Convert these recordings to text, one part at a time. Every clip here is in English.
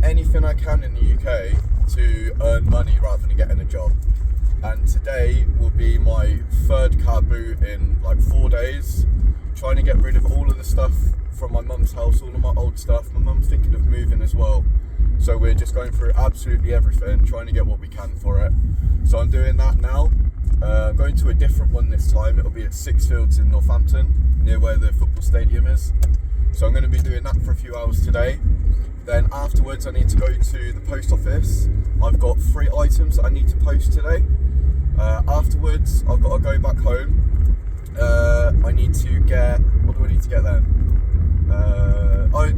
anything I can in the UK to earn money rather than getting a job. And today will be my third car boot in like 4 days. Trying to get rid of all of the stuff from my mum's house, all of my old stuff. My mum's thinking of moving as well. So we're just going through absolutely everything, trying to get what we can for it. So I'm doing that now. I'm going to a different one this time. It'll be at Six Fields in Northampton, near where the football stadium is. So I'm going to be doing that for a few hours today. Then afterwards I need to go to the post office. I've got 3 items that I need to post today. Afterwards I've got to go back home. I need to get, what do I need to get then?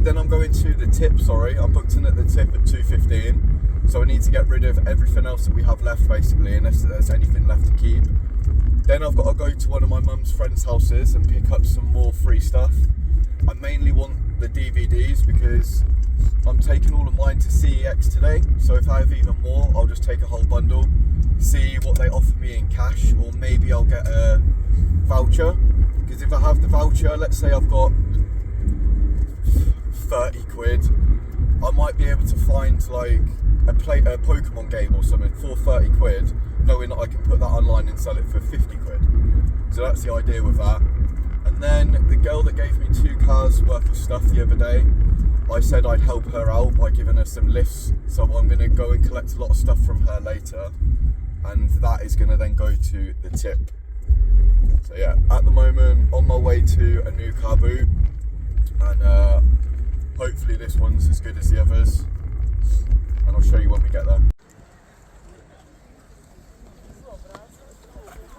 Then I'm going to the tip, I'm booked in at the tip at 2:15. So I need to get rid of everything else that we have left basically, unless there's anything left to keep. Then I've got to go to one of my mum's friends' houses and pick up some more free stuff. I mainly want the DVDs because I'm taking all of mine to CEX today. So if I have even more, I'll just take a whole bundle, see what they offer me in cash, or maybe I'll get a voucher. Because if I have the voucher, let's say I've got 30 quid, I might be able to find like a Pokemon game or something for 30 quid, knowing that I can put that online and sell it for 50 quid. So that's the idea with that. And then the girl that gave me 2 cars worth of stuff the other day, I said I'd help her out by giving her some lifts. So I'm going to go and collect a lot of stuff from her later, and that is going to then go to the tip. So yeah, at the moment on my way to a new car boot, and hopefully this one's as good as the others, and I'll show you when we get there.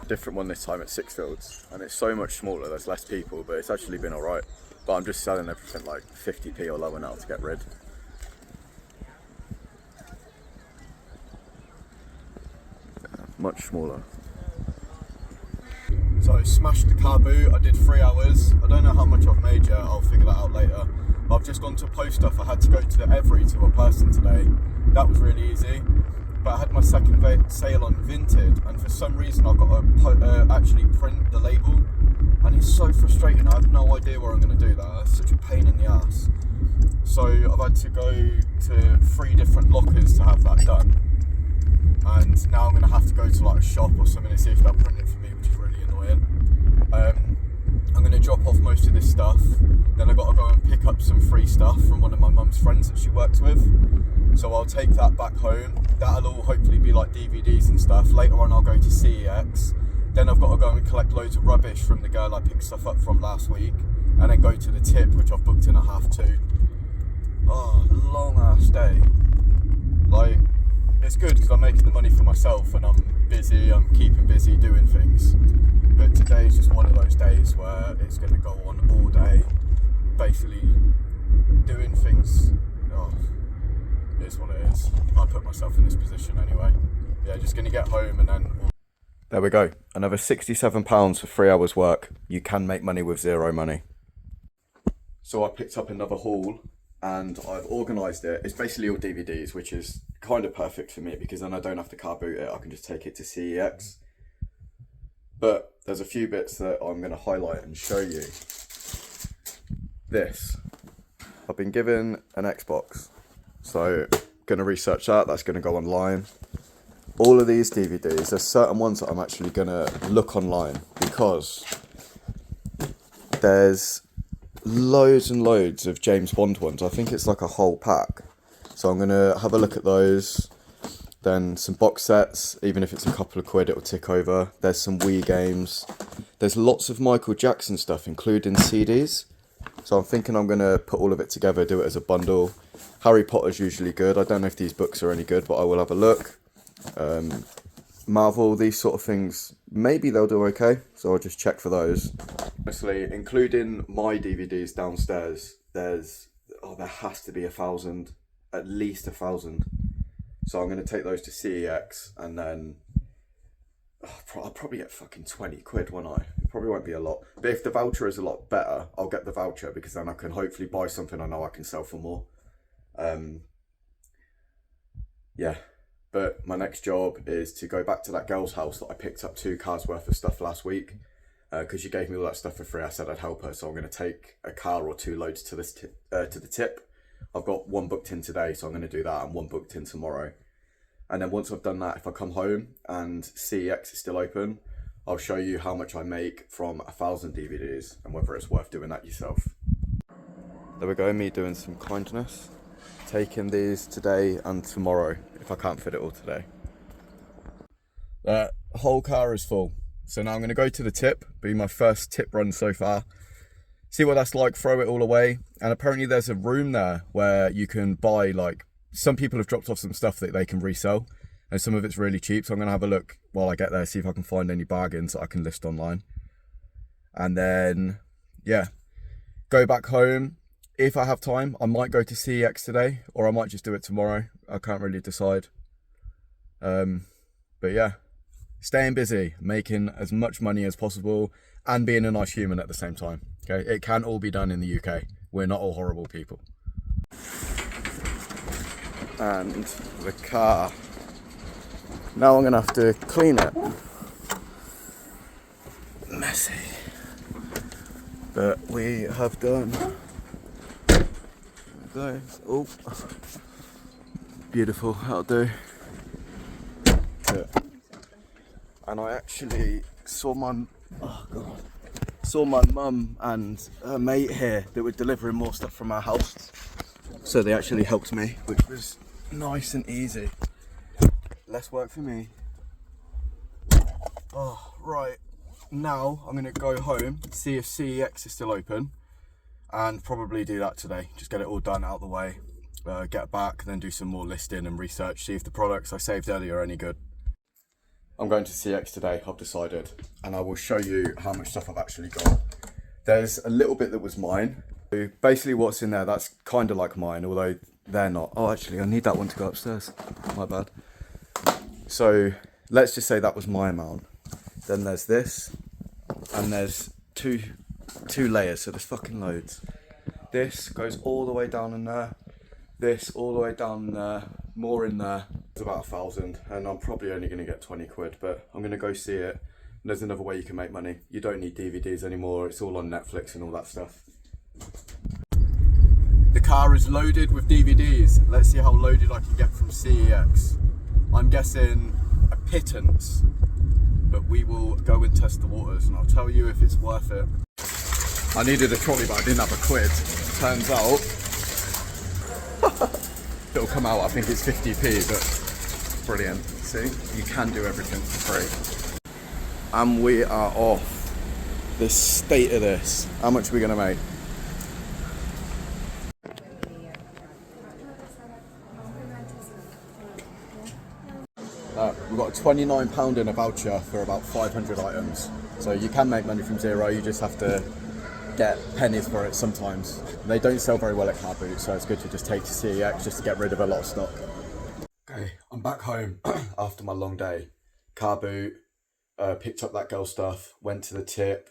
Different one this time at Six Fields, and it's so much smaller, there's less people, but it's actually been alright. But I'm just selling everything like 50p or lower now to get rid. Yeah, much smaller. So I smashed the car boot, I did 3 hours. I don't know how much I've made yet, I'll figure that out later. But I've just gone to post stuff. I had to go to Every to a person today. That was really easy. But I had my second sale on Vinted, and for some reason I've got to actually print the label. And it's so frustrating, I have no idea where I'm going to do that. It's such a pain in the ass. So I've had to go to 3 different lockers to have that done. And now I'm going to have to go to like a shop or something to see if they'll print it for me, which is really annoying. I'm going to drop off most of this stuff. Then I've got to go and pick up some free stuff from one of my mum's friends that she works with. So I'll take that back home. That'll all hopefully be like DVDs and stuff. Later on I'll go to CEX. Then I've got to go and collect loads of rubbish from the girl I picked stuff up from last week. And then go to the tip, which I've booked in at 2:30. Oh, long ass day. Like, it's good because I'm making the money for myself and I'm busy, I'm keeping busy doing things. But today's just one of those days where it's going to go on all day, basically doing things. Oh, it is what it is. I put myself in this position anyway. Yeah, just going to get home and then... There we go. Another £67 for 3 hours work. You can make money with zero money. So I picked up another haul and I've organised it. It's basically all DVDs, which is kind of perfect for me because then I don't have to car boot it. I can just take it to CEX. But there's a few bits that I'm going to highlight and show you. This. I've been given an Xbox. So going to research that. That's going to go online. All of these DVDs, there's certain ones that I'm actually going to look online because there's loads and loads of James Bond ones. I think it's like a whole pack. So I'm going to have a look at those. Then some box sets, even if it's a couple of quid, it'll tick over. There's some Wii games. There's lots of Michael Jackson stuff, including CDs. So I'm thinking I'm going to put all of it together, do it as a bundle. Harry Potter's usually good. I don't know if these books are any good, but I will have a look. Marvel, these sort of things, maybe they'll do okay. So I'll just check for those. Honestly, including my DVDs downstairs, there has to be 1,000, at least 1,000. So I'm going to take those to CEX and then I'll probably get fucking 20 quid, won't I? It probably won't be a lot. But if the voucher is a lot better, I'll get the voucher because then I can hopefully buy something I know I can sell for more. Yeah. But my next job is to go back to that girl's house that I picked up 2 cars worth of stuff last week. Because she gave me all that stuff for free. I said I'd help her. So I'm going to take a car or 2 loads to the tip. I've got one booked in today, so I'm going to do that, and one booked in tomorrow. And then once I've done that, if I come home and CEX is still open, I'll show you how much I make from 1,000 DVDs and whether it's worth doing that yourself. There we go, me doing some kindness. Taking these today and tomorrow, if I can't fit it all today. The whole car is full. So now I'm going to go to the tip, be my first tip run so far. See what that's like, throw it all away. And apparently there's a room there where you can buy, like, some people have dropped off some stuff that they can resell. And some of it's really cheap. So I'm going to have a look while I get there, see if I can find any bargains that I can list online. And then, yeah, go back home. If I have time, I might go to CEX today, or I might just do it tomorrow. I can't really decide. But yeah, staying busy, making as much money as possible, and being a nice human at the same time. Okay, it can all be done in the UK. We're not all horrible people. And the car. Now I'm gonna have to clean it. Messy. But we have done. There we go. Oh, beautiful. That'll do. Yeah. And I actually saw my mum and her mate here that were delivering more stuff from our house. So they actually helped me, which was nice and easy. Less work for me. Oh, right. Now I'm gonna go home, see if CEX is still open, and probably do that today. Just get it all done out of the way, get back, then do some more listing and research, see if the products I saved earlier are any good. I'm going to CEX today, I've decided, and I will show you how much stuff I've actually got. There's a little bit that was mine. Basically what's in there, that's kind of like mine, although they're not. Oh, actually, I need that one to go upstairs. My bad. So let's just say that was my amount. Then there's this, and there's two layers, so there's fucking loads. This goes all the way down in there. This all the way down there. More in there. It's about 1,000, and I'm probably only going to get 20 quid, but I'm going to go see it. And there's another way you can make money. You don't need DVDs anymore. It's all on Netflix and all that stuff. The car is loaded with DVDs. Let's see how loaded I can get from CEX. I'm guessing a pittance, but we will go and test the waters, and I'll tell you if it's worth it. I needed a trolley, but I didn't have a quid. Turns out it'll come out, I think it's 50p, but brilliant. See, you can do everything for free. And we are off. The state of this. How much are we gonna make? We've got a £29 in a voucher for about 500 items. So you can make money from zero, you just have to get pennies for it sometimes. They don't sell very well at car boots, so it's good to just take to CEX just to get rid of a lot of stock. Okay, I'm back home after my long day. Car boot, picked up that girl stuff, went to the tip.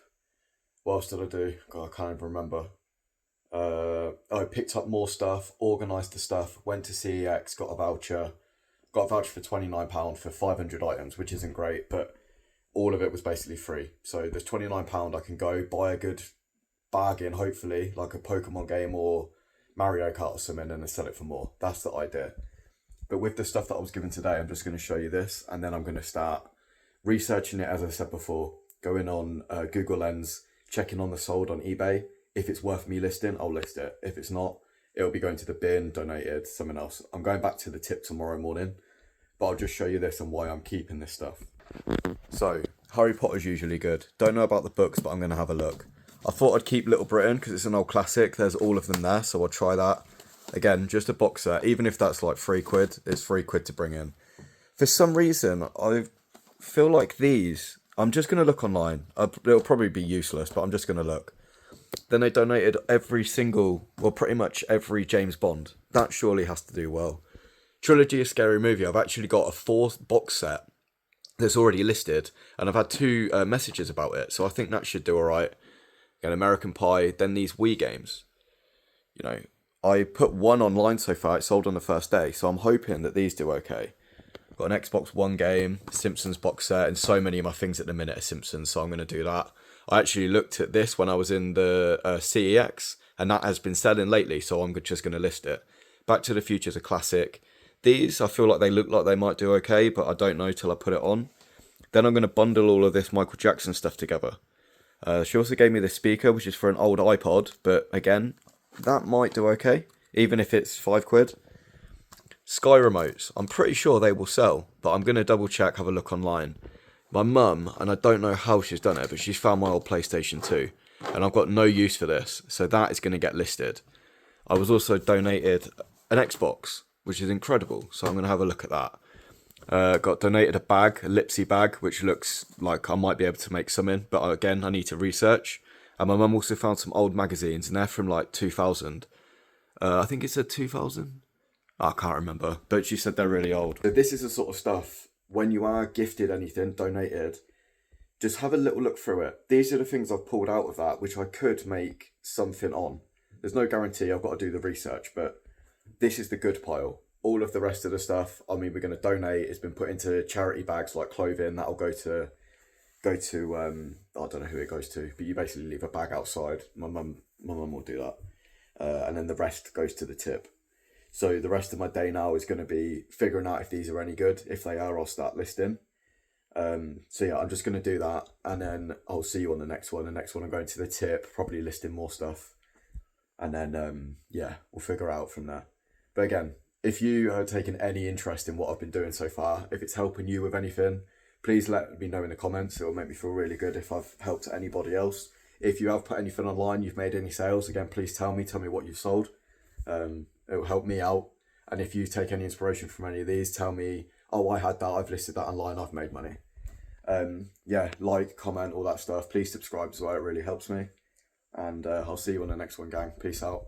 What else did I do? God, I can't even remember. I picked up more stuff, organised the stuff, went to CEX, got a voucher. Got a voucher for £29 for 500 items, which isn't great, but all of it was basically free. So there's £29, I can go buy a good bargain, hopefully, like a Pokemon game or Mario Kart or something, and then sell it for more. That's the idea. But with the stuff that I was given today, I'm just going to show you this, and then I'm going to start researching it, as I said before, going on Google Lens, checking on the sold on eBay. If it's worth me listing, I'll list it. If it's not, it'll be going to the bin, donated, something else. I'm going back to the tip tomorrow morning, but I'll just show you this and why I'm keeping this stuff. So, Harry Potter's usually good. Don't know about the books, but I'm going to have a look. I thought I'd keep Little Britain because it's an old classic. There's all of them there, so I'll try that. Again, just a box set. Even if that's like £3, it's £3 to bring in. For some reason, I feel like these, I'm just going to look online. It'll probably be useless, but I'm just going to look. Then they donated every single, well, pretty much every James Bond. That surely has to do well. Trilogy of Scary Movie. I've actually got a 4th box set that's already listed, and I've had 2 messages about it, so I think that should do alright. Again, American Pie, then these Wii games. You know, I put 1 online so far, it sold on the first day, so I'm hoping that these do okay. Got an Xbox One game, Simpsons box set, and so many of my things at the minute are Simpsons, so I'm going to do that. I actually looked at this when I was in the CEX. and that has been selling lately, so I'm just going to list it. Back to the Future is a classic. These, I feel like they look like they might do okay, but I don't know till I put it on. Then I'm going to bundle all of this Michael Jackson stuff together. She also gave me this speaker, which is for an old iPod, but again, that might do okay, even if it's £5. Sky remotes, I'm pretty sure they will sell, but I'm going to double check, have a look online. My mum, and I don't know how she's done it, but she's found my old PlayStation 2, and I've got no use for this, so that is going to get listed. I was also donated an Xbox, which is incredible, so I'm going to have a look at that. Got donated a bag, a Lipsy bag, which looks like I might be able to make some in, but again, I need to research. And my mum also found some old magazines, and they're from like 2000. I think it said 2000. I can't remember, but she said they're really old. So this is the sort of stuff, when you are gifted anything, donated, just have a little look through it. These are the things I've pulled out of that, which I could make something on. There's no guarantee, I've got to do the research, but this is the good pile. All of the rest of the stuff, I mean, we're going to donate. It's been put into charity bags like clothing. That'll go to I don't know who it goes to, but you basically leave a bag outside. My mum will do that, and then the rest goes to the tip. So the rest of my day now is going to be figuring out if these are any good. If they are, I'll start listing. So yeah, I'm just going to do that, and then I'll see you on the next one. The next one I'm going to the tip, probably listing more stuff, and then yeah, we'll figure out from there. But again, if you are taking any interest in what I've been doing so far, if it's helping you with anything, please let me know in the comments. It will make me feel really good if I've helped anybody else. If you have put anything online, you've made any sales, again, please tell me what you've sold. It will help me out. And if you take any inspiration from any of these, tell me, oh, I had that, I've listed that online, I've made money. Yeah, like, comment, all that stuff. Please subscribe as well, it really helps me. And I'll see you on the next one, gang. Peace out.